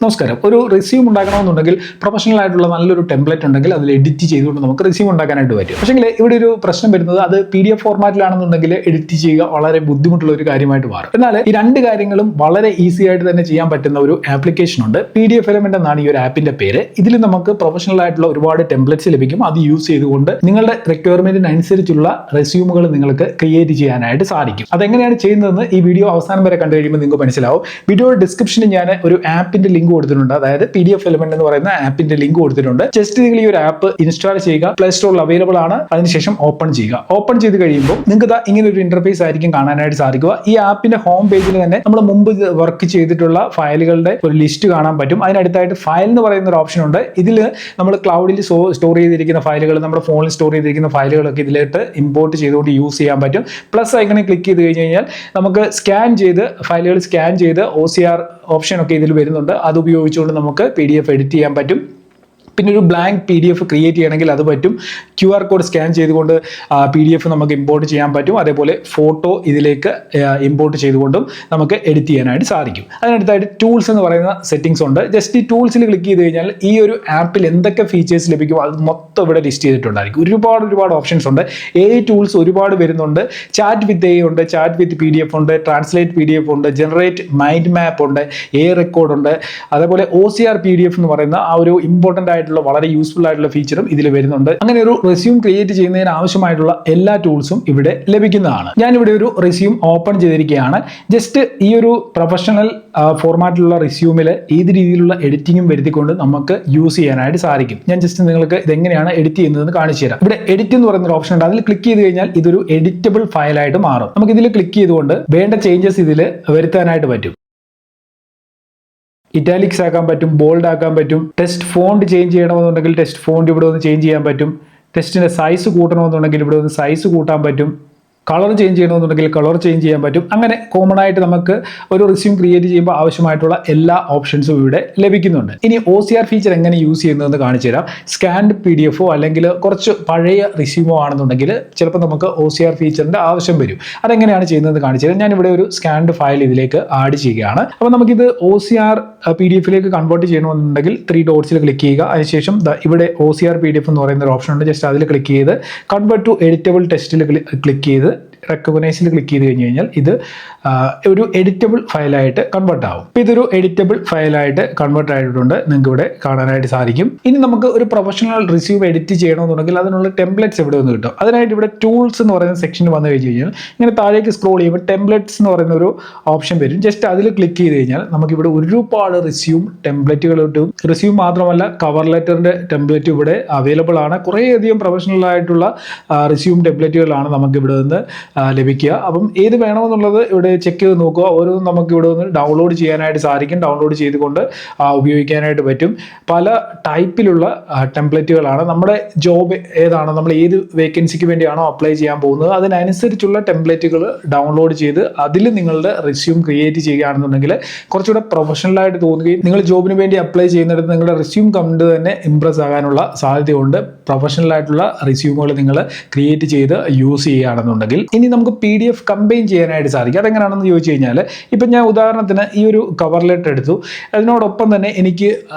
നമസ്കാരം. ഒരു resume ഉണ്ടാക്കണമെന്നുണ്ടെങ്കിൽ professional ആയിട്ടുള്ള നല്ലൊരു ടെംപ്ലേറ്റ് ഉണ്ടെങ്കിൽ അതിൽ എഡിറ്റ് ചെയ്തുകൊണ്ട് നമുക്ക് റെസ്യൂം ഉണ്ടാക്കാനായിട്ട് പറ്റും. പക്ഷേ ഇവിടെ ഒരു പ്രശ്നം വരുന്നത് അത് PDF ഫോർമാറ്റിലാണെന്നുണ്ടെങ്കിൽ എഡിറ്റ് ചെയ്യുക വളരെ ബുദ്ധിമുട്ടുള്ള ഒരു കാര്യമായിട്ട് മാറും. എന്നാൽ ഈ രണ്ട് കാര്യങ്ങളും വളരെ ഈസി ആയിട്ട് തന്നെ ചെയ്യാൻ പറ്റുന്ന ഒരു ആപ്ലിക്കേഷൻ ഉണ്ട്. PDF എലമെന്റ് എന്നാണ് ഈ ഒരു ആപ്പിന്റെ പേര്. ഇതിൽ നമുക്ക് പ്രൊഫഷണൽ ആയിട്ടുള്ള ഒരുപാട് ടെംപ്ലേറ്റ്സ് ലഭിക്കും. അത് യൂസ് ചെയ്തുകൊണ്ട് നിങ്ങളുടെ റിക്വയർമെന്റിന് അനുസരിച്ചുള്ള റെസ്യൂമുകൾ നിങ്ങൾക്ക് ക്രിയേറ്റ് ചെയ്യാനായിട്ട് സാധിക്കും. അതെങ്ങനെയാണ് ചെയ്യുന്നതെന്ന് ഈ വീഡിയോ അവസാനം വരെ കണ്ടു കഴിയുമ്പോൾ നിങ്ങൾക്ക് മനസ്സിലാവും. വീഡിയോ ഡിസ്ക്രിപ്ഷനിൽ ഞാൻ ഒരു ആപ്പിന്റെ ലിങ്ക് കൊടുത്തിട്ടുണ്ട്. അതായത് PDF എലമെന്റ് എന്ന് പറയുന്ന ആപ്പിന്റെ ലിങ്ക് കൊടുത്തിട്ടുണ്ട്. ജസ്റ്റ് നിങ്ങൾ ഈ ഒരു ആപ്പ് ഇൻസ്റ്റാൾ ചെയ്യുക. പ്ലേ സ്റ്റോറിൽ അവൈലബിൾ ആണ്. അതിനുശേഷം ഓപ്പൺ ചെയ്യുക. ഓപ്പൺ ചെയ്ത് കഴിയുമ്പോൾ നിങ്ങൾക്ക് ഇങ്ങനെ ഒരു ഇന്റർഫേസ് ആയിരിക്കും കാണാനായിട്ട് സാധിക്കുക. ഈ ആപ്പിന്റെ ഹോം പേജിൽ തന്നെ നമ്മൾ മുമ്പ് വർക്ക് ചെയ്തിട്ടുള്ള ഫയലുകളുടെ ഒരു ലിസ്റ്റ് കാണാൻ പറ്റും. അതിനടുത്തായിട്ട് ഫയൽ എന്ന് പറയുന്ന ഒരു ഓപ്ഷൻ ഉണ്ട്. ഇതിൽ നമ്മൾ ക്ലൗഡിൽ സ്റ്റോർ ചെയ്തിരിക്കുന്ന ഫയലുകൾ, നമ്മുടെ ഫോണിൽ സ്റ്റോർ ചെയ്തിരിക്കുന്ന ഫയലുകളൊക്കെ ഇതിലേക്ക് ഇമ്പോർട്ട് ചെയ്തുകൊണ്ട് യൂസ് ചെയ്യാൻ പറ്റും. പ്ലസ് ഐക്കണിൽ ക്ലിക്ക് ചെയ്ത് കഴിഞ്ഞാൽ നമുക്ക് ഫയലുകൾ സ്കാൻ ചെയ്ത് OCR ഓപ്ഷൻ ഒക്കെ ഇതിൽ വരുന്നുണ്ട്. അത് ഉപയോഗിച്ചുകൊണ്ട് നമുക്ക് PDF എഡിറ്റ് ചെയ്യാൻ പറ്റും. പിന്നെ ഒരു ബ്ലാങ്ക് PDF ക്രിയേറ്റ് ചെയ്യണമെങ്കിൽ അത് പറ്റും. QR കോഡ് സ്കാൻ ചെയ്തുകൊണ്ട് PDF നമുക്ക് ഇമ്പോർട്ട് ചെയ്യാൻ പറ്റും. അതേപോലെ ഫോട്ടോ ഇതിലേക്ക് ഇമ്പോർട്ട് ചെയ്തുകൊണ്ടും നമുക്ക് എഡിറ്റ് ചെയ്യാനായിട്ട് സാധിക്കും. അതിനടുത്തായിട്ട് ടൂൾസ് എന്ന് പറയുന്ന സെറ്റിംഗ്സ് ഉണ്ട്. ജസ്റ്റ് ഈ ടൂൾസിൽ ക്ലിക്ക് ചെയ്ത് കഴിഞ്ഞാൽ ഈ ഒരു ആപ്പിൽ എന്തൊക്കെ ഫീച്ചേഴ്സ് ലഭിക്കും അത് മൊത്തം ഇവിടെ ലിസ്റ്റ് ചെയ്തിട്ടുണ്ടായിരിക്കും. ഒരുപാട് ഓപ്ഷൻസ് ഉണ്ട്. AI ടൂൾസ് ഒരുപാട് വരുന്നുണ്ട്. ചാറ്റ് വിത്ത് AI ഉണ്ട്, ചാറ്റ് വിത്ത് PDF ഉണ്ട്, ട്രാൻസ്ലേറ്റ് PDF ഉണ്ട്, ജനറേറ്റ് മൈൻഡ് മാപ്പ് ഉണ്ട്, റെക്കോർഡ് ഉണ്ട്. അതേപോലെ OCR PDF എന്ന് പറയുന്ന ആ ഒരു ഇമ്പോർട്ടൻ്റ് ആയിട്ടുള്ള വളരെ യൂസ്ഫുൾ ആയിട്ടുള്ള ഫീച്ചറും ഇതിൽ വരുന്നുണ്ട്. അങ്ങനെ ഒരു റെസ്യൂം ക്രിയേറ്റ് ചെയ്യുന്നതിന് ആവശ്യമായിട്ടുള്ള എല്ലാ ടൂൾസും ഇവിടെ ലഭിക്കുന്നതാണ്. ഞാനിവിടെ ഒരു റെസ്യൂം ഓപ്പൺ ചെയ്തിരിക്കുകയാണ്. ജസ്റ്റ് ഈ ഒരു പ്രൊഫഷണൽ ഫോർമാറ്റിലുള്ള റെസ്യൂമിൽ ഏത് രീതിയിലുള്ള എഡിറ്റിംഗും വരുത്തിക്കൊണ്ട് നമുക്ക് യൂസ് ചെയ്യാനായിട്ട് സാധിക്കും. ഞാൻ ജസ്റ്റ് നിങ്ങൾക്ക് ഇതെങ്ങനെയാണ് എഡിറ്റ് ചെയ്യുന്നതെന്ന് കാണിച്ചു തരാം. ഇവിടെ എഡിറ്റ് എന്ന് പറയുന്ന ഒരു ഓപ്ഷൻ ഉണ്ട്. അതിൽ ക്ലിക്ക് ചെയ്ത് കഴിഞ്ഞാൽ ഇതൊരു എഡിറ്റബിൾ ഫയലായിട്ട് മാറും. നമുക്ക് ഇതിൽ ക്ലിക്ക് ചെയ്തുകൊണ്ട് വേണ്ട ചേഞ്ചസ് ഇതിൽ വരുത്താനായിട്ട് പറ്റും. ഇറ്റാലിക്സ് ആക്കാൻ പറ്റും, ബോൾഡ് ആക്കാൻ പറ്റും. ടെക്സ്റ്റ് ഫോണ്ട് ചേഞ്ച് ചെയ്യണമെന്നുണ്ടെങ്കിൽ ടെക്സ്റ്റ് ഫോണ്ട് ഇവിടെ ഒന്ന് ചേഞ്ച് ചെയ്യാൻ പറ്റും. ടെക്സ്റ്റിന്റെ സൈസ് കൂട്ടണമെന്നുണ്ടെങ്കിൽ ഇവിടെ ഒന്ന് സൈസ് കൂട്ടാൻ പറ്റും. കളർ ചേഞ്ച് ചെയ്യണമെന്നുണ്ടെങ്കിൽ കളർ ചേഞ്ച് ചെയ്യാൻ പറ്റും. അങ്ങനെ കോമൺ ആയിട്ട് നമുക്ക് ഒരു റെസ്യൂം ക്രിയേറ്റ് ചെയ്യുമ്പോൾ ആവശ്യമായിട്ടുള്ള എല്ലാ ഓപ്ഷൻസും ഇവിടെ ലഭിക്കുന്നുണ്ട്. ഇനി OCR ഫീച്ചർ എങ്ങനെ യൂസ് ചെയ്യുന്നതെന്ന് കാണിച്ചു തരാം. സ്കാൻഡ് PDF അല്ലെങ്കിൽ കുറച്ച് പഴയ റെസ്യൂമോ ആണെന്നുണ്ടെങ്കിൽ ചിലപ്പോൾ നമുക്ക് OCR ഫീച്ചറിന്റെ ആവശ്യം വരും. അതെങ്ങനെയാണ് ചെയ്യുന്നതെന്ന് കാണിച്ചു തരാം. ഞാനിവിടെ ഒരു സ്കാൻഡ് ഫയൽ ഇതിലേക്ക് ആഡ് ചെയ്യുകയാണ്. അപ്പോൾ നമുക്കിത് OCR PDFിലേക്ക് കൺവേർട്ട് ചെയ്യണമെന്നുണ്ടെങ്കിൽ 3 ഡോട്ട്സിൽ ക്ലിക്ക് ചെയ്യുക. അതിനുശേഷം ഇവിടെ OCR PDF എന്ന് പറയുന്ന ഒരു ഓപ്ഷൻ ഉണ്ട്. ജസ്റ്റ് അതിൽ ക്ലിക്ക് ചെയ്ത് കൺവേർട്ട് ടു എഡിറ്റബിൾ ടെക്സ്റ്റിൽ ക്ലിക്ക് ചെയ്ത് റെക്കഗ്നൈസിൽ ക്ലിക്ക് ചെയ്ത് കഴിഞ്ഞാൽ ഇത് ഒരു എഡിറ്റബിൾ ഫയലായിട്ട് കൺവേർട്ട് ആവും. അപ്പോൾ ഇതൊരു എഡിറ്റബിൾ ഫയലായിട്ട് കൺവേർട്ട് ആയിട്ടുണ്ട്. നിങ്ങൾക്ക് ഇവിടെ കാണാനായിട്ട് സാധിക്കും. ഇനി നമുക്ക് ഒരു പ്രൊഫഷണൽ റെസ്യൂം എഡിറ്റ് ചെയ്യണമെന്നുണ്ടെങ്കിൽ അതിനുള്ള ടെംപ്ലേറ്റ്സ് ഇവിടെ നിന്ന് കിട്ടും. അതിനായിട്ട് ഇവിടെ ടൂൾസ് എന്ന് പറയുന്ന സെക്ഷനിൽ വന്നു കഴിഞ്ഞ് കഴിഞ്ഞാൽ ഇങ്ങനെ താഴേക്ക് സ്ക്രോൾ ചെയ്യുമ്പോൾ ടെംപ്ലേറ്റ്സ് എന്ന് പറയുന്ന ഒരു ഓപ്ഷൻ വരും. ജസ്റ്റ് അതിൽ ക്ലിക്ക് ചെയ്ത് കഴിഞ്ഞാൽ നമുക്കിവിടെ ഒരുപാട് റെസ്യൂം ടെംപ്ലേറ്റുകൾ കിട്ടും. റെസ്യൂം മാത്രമല്ല കവർ ലെറ്ററിന്റെ ടെംപ്ലേറ്റ് ഇവിടെ അവൈലബിൾ ആണ്. കുറേയധികം പ്രൊഫഷണൽ ആയിട്ടുള്ള റെസ്യൂം ടെംപ്ലേറ്റുകളാണ് നമുക്ക് ഇവിടെ നിന്ന് ലഭിക്കുക. അപ്പം ഏത് വേണമെന്നുള്ളത് ഇവിടെ ചെക്ക് ചെയ്ത് നോക്കുക. ഓരോന്നും നമുക്ക് ഇവിടെ നിന്ന് ഡൗൺലോഡ് ചെയ്യാനായിട്ട് സാധിക്കും. ഡൗൺലോഡ് ചെയ്തുകൊണ്ട് ഉപയോഗിക്കാനായിട്ട് പറ്റും. പല ടൈപ്പിലുള്ള ടെംപ്ലേറ്റുകളാണ്. നമ്മുടെ ജോബ് ഏതാണോ, നമ്മൾ ഏത് വേക്കൻസിക്ക് വേണ്ടിയാണോ അപ്ലൈ ചെയ്യാൻ പോകുന്നത് അതിനനുസരിച്ചുള്ള ടെംപ്ലേറ്റുകൾ ഡൗൺലോഡ് ചെയ്ത് അതിൽ നിങ്ങളുടെ റെസ്യൂം ക്രിയേറ്റ് ചെയ്യുകയാണെന്നുണ്ടെങ്കിൽ കുറച്ചുകൂടെ പ്രൊഫഷണലായിട്ട് തോന്നുകയും നിങ്ങൾ ജോബിന് വേണ്ടി അപ്ലൈ ചെയ്യുന്നിടത്ത് നിങ്ങളുടെ റെസ്യൂം കണ്ട് തന്നെ ഇംപ്രസ് ആകാനുള്ള സാധ്യതയുണ്ട്. പ്രൊഫഷണൽ ആയിട്ടുള്ള റെസ്യൂമുകൾ നിങ്ങൾ ക്രിയേറ്റ് ചെയ്ത് യൂസ് ചെയ്യുകയാണെന്നുണ്ടെങ്കിൽ ഇനി നമുക്ക് PDF കമ്പൈൻ ചെയ്യാനായിട്ട് സാധിക്കും. അതെങ്ങനെയാണെന്ന് ചോദിച്ചു കഴിഞ്ഞാൽ ഇപ്പം ഞാൻ ഉദാഹരണത്തിന് ഈ ഒരു കവർ ലെറ്റർ എടുത്തു. അതിനോടൊപ്പം തന്നെ എനിക്ക്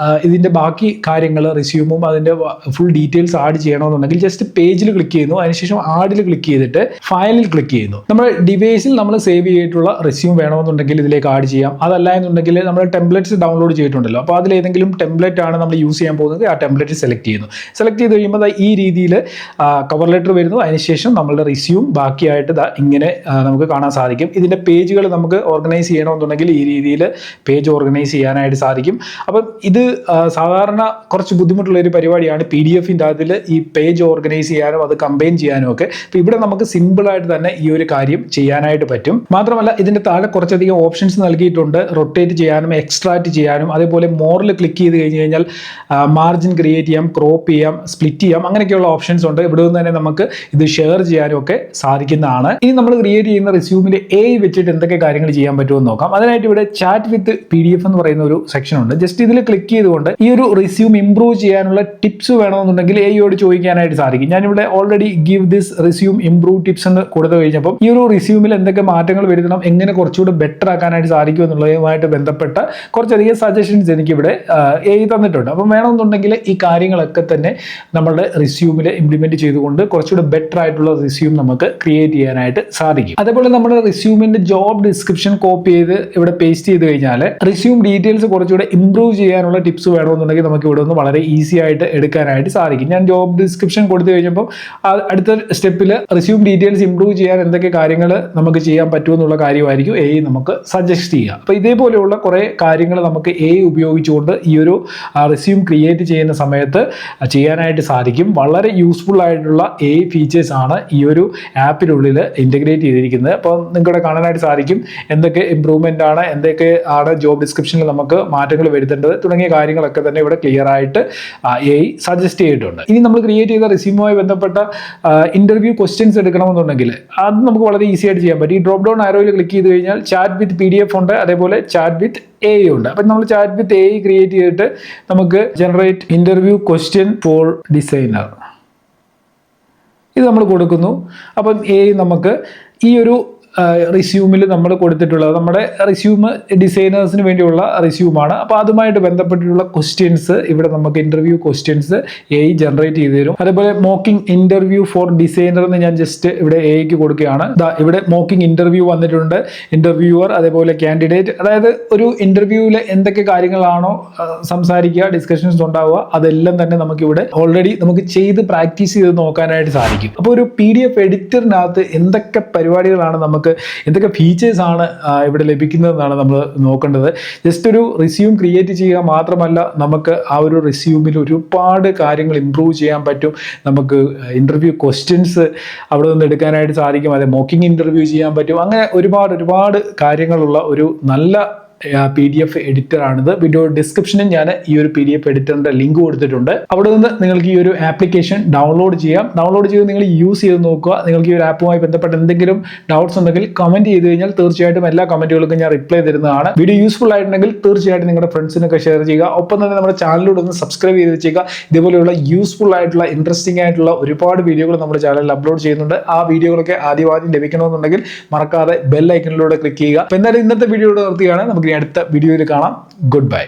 ഇതിൻ്റെ ബാക്കി കാര്യങ്ങൾ റെസ്യൂമും അതിൻ്റെ ഫുൾ ഡീറ്റെയിൽസ് ആഡ് ചെയ്യണമെന്നുണ്ടെങ്കിൽ ജസ്റ്റ് പേജിൽ ക്ലിക്ക് ചെയ്യുന്നു. അതിനുശേഷം ആഡിൽ ക്ലിക്ക് ചെയ്തിട്ട് ഫയലിൽ ക്ലിക്ക് ചെയ്യുന്നു. നമ്മുടെ ഡിവൈസിൽ നമ്മൾ സേവ് ചെയ്തിട്ടുള്ള റെസ്യൂം വേണമെന്നുണ്ടെങ്കിൽ ഇതിലേക്ക് ആഡ് ചെയ്യാം. അതല്ല എന്നുണ്ടെങ്കിൽ നമ്മൾ ടെംപ്ലേറ്റ്സ് ഡൗൺലോഡ് ചെയ്തിട്ടുണ്ടല്ലോ. അപ്പോൾ അതിലേതെങ്കിലും ടെംപ്ലേറ്റ് ആണ് നമ്മൾ യൂസ് ചെയ്യാൻ പോകുന്നത്. ആ ടെംപ്ലേറ്റ് സെലക്ട് ചെയ്യുന്നു. സെലക്ട് ചെയ്ത് കഴിയുമ്പോൾ ഈ രീതിയിൽ കവർ ലെറ്റർ വരുന്നു. അതിനുശേഷം നമ്മളുടെ റെസ്യൂം ബാക്കിയായിട്ട് ഇങ്ങനെ നമുക്ക് കാണാൻ സാധിക്കും. ഇതിൻ്റെ പേജുകൾ നമുക്ക് ഓർഗനൈസ് ചെയ്യണമെന്നുണ്ടെങ്കിൽ ഈ രീതിയിൽ പേജ് ഓർഗനൈസ് ചെയ്യാനായിട്ട് സാധിക്കും. അപ്പം ഇത് സാധാരണ കുറച്ച് ബുദ്ധിമുട്ടുള്ള ഒരു പരിപാടിയാണ്. PDFിൻ്റെ അതിൽ ഈ പേജ് ഓർഗനൈസ് ചെയ്യാനും അത് കമ്പൈൻ ചെയ്യാനും ഒക്കെ. അപ്പോൾ ഇവിടെ നമുക്ക് സിമ്പിളായിട്ട് തന്നെ ഈ ഒരു കാര്യം ചെയ്യാനായിട്ട് പറ്റും. മാത്രമല്ല ഇതിൻ്റെ താഴെ കുറച്ചധികം ഓപ്ഷൻസ് നൽകിയിട്ടുണ്ട്. റൊട്ടേറ്റ് ചെയ്യാനും എക്സ്ട്രാക്ട് ചെയ്യാനും അതേപോലെ മോറിൽ ക്ലിക്ക് ചെയ്ത് കഴിഞ്ഞ് കഴിഞ്ഞാൽ മാർജിൻ ക്രിയേറ്റ് ചെയ്യാം, ക്രോപ്പ് ചെയ്യാം, സ്പ്ലിറ്റ് ചെയ്യാം, അങ്ങനെയൊക്കെയുള്ള ഓപ്ഷൻസ് ഉണ്ട്. ഇവിടെ നിന്ന് തന്നെ നമുക്ക് ഇത് ഷെയർ ചെയ്യാനും ഒക്കെ സാധിക്കുന്നതാണ്. ആണ്. ഇനി നമ്മൾ ക്രിയേറ്റ് ചെയ്യുന്ന റിസ്യൂമിൽ AI വെച്ചിട്ട് എന്തൊക്കെ കാര്യങ്ങൾ ചെയ്യാൻ പറ്റുമെന്ന് നോക്കാം. അതിനായിട്ട് ഇവിടെ ചാറ്റ് വിത്ത് PDF എന്ന് പറയുന്ന ഒരു സെക്ഷൻ ഉണ്ട്. ജസ്റ്റ് ഇതിൽ ക്ലിക്ക് ചെയ്തുകൊണ്ട് ഈ ഒരു റിസ്യൂം ഇംപ്രൂവ് ചെയ്യാനുള്ള ടിപ്സ് വേണമെന്നുണ്ടെങ്കിൽ AIയോട് ചോദിക്കാനായിട്ട് സാധിക്കും. ഞാനിവിടെ already give this resume improve tips എന്ന് കൊടുത്തു കഴിഞ്ഞപ്പോൾ ഈ ഒരു റിസ്യൂമിൽ എന്തൊക്കെ മാറ്റങ്ങൾ വരുത്തണം, എങ്ങനെ കുറച്ചുകൂടി ബെറ്റർ ആക്കാനായിട്ട് സാധിക്കും എന്നുള്ളതുമായിട്ട് ബന്ധപ്പെട്ട കുറച്ചധികം സജഷൻസ് എനിക്കിവിടെ AI തന്നിട്ടുണ്ട്. അപ്പം വേണമെന്നുണ്ടെങ്കിൽ ഈ കാര്യങ്ങളൊക്കെ തന്നെ നമ്മുടെ റിസ്യൂമിൽ ഇംപ്ലിമെന്റ് ചെയ്തുകൊണ്ട് കുറച്ചുകൂടി ബെറ്റർ ആയിട്ടുള്ള റിസ്യൂം നമുക്ക് ക്രിയേറ്റ് ചെയ്യാനായിട്ട് സാധിക്കും. അതേപോലെ നമ്മുടെ റിസ്യൂമിന്റെ ജോബ് ഡിസ്ക്രിപ്ഷൻ കോപ്പി ചെയ്ത് ഇവിടെ പേസ്റ്റ് ചെയ്ത് കഴിഞ്ഞാൽ റിസ്യൂം ഡീറ്റെയിൽസ് കുറച്ചുകൂടെ ഇംപ്രൂവ് ചെയ്യാനുള്ള ടിപ്സ് വേണമെന്നുണ്ടെങ്കിൽ നമുക്ക് ഇവിടെ നിന്ന് വളരെ ഈസി ആയിട്ട് എടുക്കാനായിട്ട് സാധിക്കും. ഞാൻ ജോബ് ഡിസ്ക്രിപ്ഷൻ കൊടുത്തു കഴിഞ്ഞപ്പോൾ അടുത്ത സ്റ്റെപ്പിൽ റിസ്യൂം ഡീറ്റെയിൽസ് ഇംപ്രൂവ് ചെയ്യാൻ എന്തൊക്കെ കാര്യങ്ങൾ നമുക്ക് ചെയ്യാൻ പറ്റുമെന്നുള്ള കാര്യമായിരിക്കും AI നമുക്ക് സജസ്റ്റ് ചെയ്യുക. അപ്പോൾ ഇതേപോലെയുള്ള കുറേ കാര്യങ്ങൾ നമുക്ക് AI ഉപയോഗിച്ചുകൊണ്ട് ഈ ഒരു റിസ്യൂം ക്രിയേറ്റ് ചെയ്യുന്ന സമയത്ത് ചെയ്യാനായിട്ട് സാധിക്കും. വളരെ യൂസ്ഫുൾ ആയിട്ടുള്ള AI ഫീച്ചേഴ്സ് ആണ് ഈ ഒരു ആപ്പിനുള്ളിൽ ഇൻ്റഗ്രേറ്റ് ചെയ്തിരിക്കുന്നത്. അപ്പോൾ നിങ്ങൾക്കിവിടെ കാണാനായിട്ട് സാധിക്കും എന്തൊക്കെ ഇംപ്രൂവ്മെൻ്റ് ആണ്, എന്തൊക്കെ ആണ് ജോബ് ഡിസ്ക്രിപ്ഷനിൽ നമുക്ക് മാറ്റങ്ങൾ വരുത്തേണ്ടത് തുടങ്ങിയ കാര്യങ്ങളൊക്കെ തന്നെ ഇവിടെ ക്ലിയർ ആയിട്ട് AI സജസ്റ്റ് ചെയ്തിട്ടുണ്ട്. ഇനി നമ്മൾ ക്രിയേറ്റ് ചെയ്ത റിസ്യൂമുമായി ബന്ധപ്പെട്ട ഇന്റർവ്യൂ ക്വസ്റ്റ്യൻസ് എടുക്കണമെന്നുണ്ടെങ്കിൽ അത് നമുക്ക് വളരെ ഈസി ആയിട്ട് ചെയ്യാൻ പറ്റും. ഈ ഡ്രോപ്പ് ഡൗൺ ആരോയിൽ ക്ലിക്ക് ചെയ്ത് കഴിഞ്ഞാൽ ചാറ്റ് വിത്ത് PDF ഉണ്ട്, അതേപോലെ ചാറ്റ് വിത്ത് AI ഉണ്ട്. അപ്പം നമ്മൾ ചാറ്റ് വിത്ത് AI ക്രിയേറ്റ് ചെയ്തിട്ട് നമുക്ക് generate interview question for designer ഇത് നമ്മൾ കൊടുക്കുന്നു. അപ്പം AI നമുക്ക് ഈ ഒരു റിസ്യൂമിൽ നമ്മൾ കൊടുത്തിട്ടുള്ളത് നമ്മുടെ റിസ്യൂം ഡിസൈനേഴ്സിന് വേണ്ടിയുള്ള റിസ്യൂമാണ്. അപ്പോൾ അതുമായിട്ട് ബന്ധപ്പെട്ടിട്ടുള്ള ക്വസ്റ്റ്യൻസ് ഇവിടെ നമുക്ക് ഇന്റർവ്യൂ ക്വസ്റ്റ്യൻസ് AI ജനറേറ്റ് ചെയ്ത് തരും. അതേപോലെ മോക്കിംഗ് ഇന്റർവ്യൂ ഫോർ ഡിസൈനർ എന്ന് ഞാൻ ജസ്റ്റ് ഇവിടെ AIക്ക് കൊടുക്കുകയാണ്. ഇവിടെ മോക്കിംഗ് ഇന്റർവ്യൂ വന്നിട്ടുണ്ട്, ഇന്റർവ്യൂവർ അതേപോലെ കാൻഡിഡേറ്റ്. അതായത് ഒരു ഇന്റർവ്യൂവിൽ എന്തൊക്കെ കാര്യങ്ങളാണോ സംസാരിക്കുക, ഡിസ്കഷൻസ് ഉണ്ടാവുക, അതെല്ലാം തന്നെ നമുക്കിവിടെ ഓൾറെഡി നമുക്ക് ചെയ്ത് പ്രാക്ടീസ് ചെയ്ത് നോക്കാനായിട്ട് സാധിക്കും. അപ്പോൾ ഒരു PDF എഡിറ്ററിനകത്ത് എന്തൊക്കെ പരിപാടികളാണ് നമുക്ക് എന്തൊക്കെ ഫീച്ചേഴ്സ് ആണ് ഇവിടെ ലഭിക്കുന്നതെന്നാണ് നമ്മൾ നോക്കേണ്ടത്. ജസ്റ്റ് ഒരു റിസ്യൂം ക്രിയേറ്റ് ചെയ്യുക മാത്രമല്ല, നമുക്ക് ആ ഒരു റിസ്യൂമിൽ ഒരുപാട് കാര്യങ്ങൾ ഇംപ്രൂവ് ചെയ്യാൻ പറ്റും. നമുക്ക് ഇന്റർവ്യൂ ക്വസ്റ്റ്യൻസ് അവിടെ നിന്ന് എടുക്കാനായിട്ട് സാധിക്കും. അതെ, മോക്കിംഗ് ഇന്റർവ്യൂ ചെയ്യാൻ പറ്റും. അങ്ങനെ ഒരുപാട് കാര്യങ്ങളുള്ള ഒരു നല്ല PDF എഡിറ്റർ ആണിത്. വീഡിയോ ഡിസ്ക്രിപ്ഷനിൽ ഞാൻ ഈ ഒരു PDF എഡിറ്ററിന്റെ ലിങ്ക് കൊടുത്തിട്ടുണ്ട്. അവിടെ നിന്ന് നിങ്ങൾക്ക് ഈ ഒരു ആപ്ലിക്കേഷൻ ഡൗൺലോഡ് ചെയ്യാം. ഡൗൺലോഡ് ചെയ്ത് നിങ്ങൾ യൂസ് ചെയ്ത് നോക്കുക. നിങ്ങൾക്ക് ഈ ഒരു ആപ്പുമായി ബന്ധപ്പെട്ട് എന്തെങ്കിലും ഡൗട്ട്സ് ഉണ്ടെങ്കിൽ കമന്റ് ചെയ്ത് കഴിഞ്ഞാൽ തീർച്ചയായിട്ടും എല്ലാ കമന്റുകൾക്കും ഞാൻ റിപ്ലൈ തരുന്നതാണ്. വീഡിയോ യൂസ്ഫുൾ ആയിട്ടുണ്ടെങ്കിൽ തീർച്ചയായിട്ടും നിങ്ങളുടെ ഫ്രണ്ട്സിനൊക്കെ ഷെയർ ചെയ്യുക. ഒപ്പം തന്നെ നമ്മുടെ ചാനലിലൂടെ ഒന്ന് സബ്സ്ക്രൈബ് ചെയ്ത് വെച്ചേക്കുക. ഇതേപോലെയുള്ള യൂസ്ഫുൾ ആയിട്ടുള്ള ഇൻട്രസ്റ്റിംഗ് ആയിട്ടുള്ള ഒരുപാട് വീഡിയോകൾ നമ്മുടെ ചാനലിൽ അപ്ലോഡ് ചെയ്യുന്നുണ്ട്. ആ വീഡിയോകളൊക്കെ ആദ്യം ലഭിക്കണമെന്നുണ്ടെങ്കിൽ മറക്കാതെ ബെൽ ഐക്കണിലൂടെ ക്ലിക്ക് ചെയ്യുക. അപ്പോൾ എന്തായാലും ഇന്നത്തെ വീഡിയോയുടെ നിർത്തിയാണ്. നമുക്ക് അടുത്ത വീഡിയോയിൽ കാണാം. Good bye.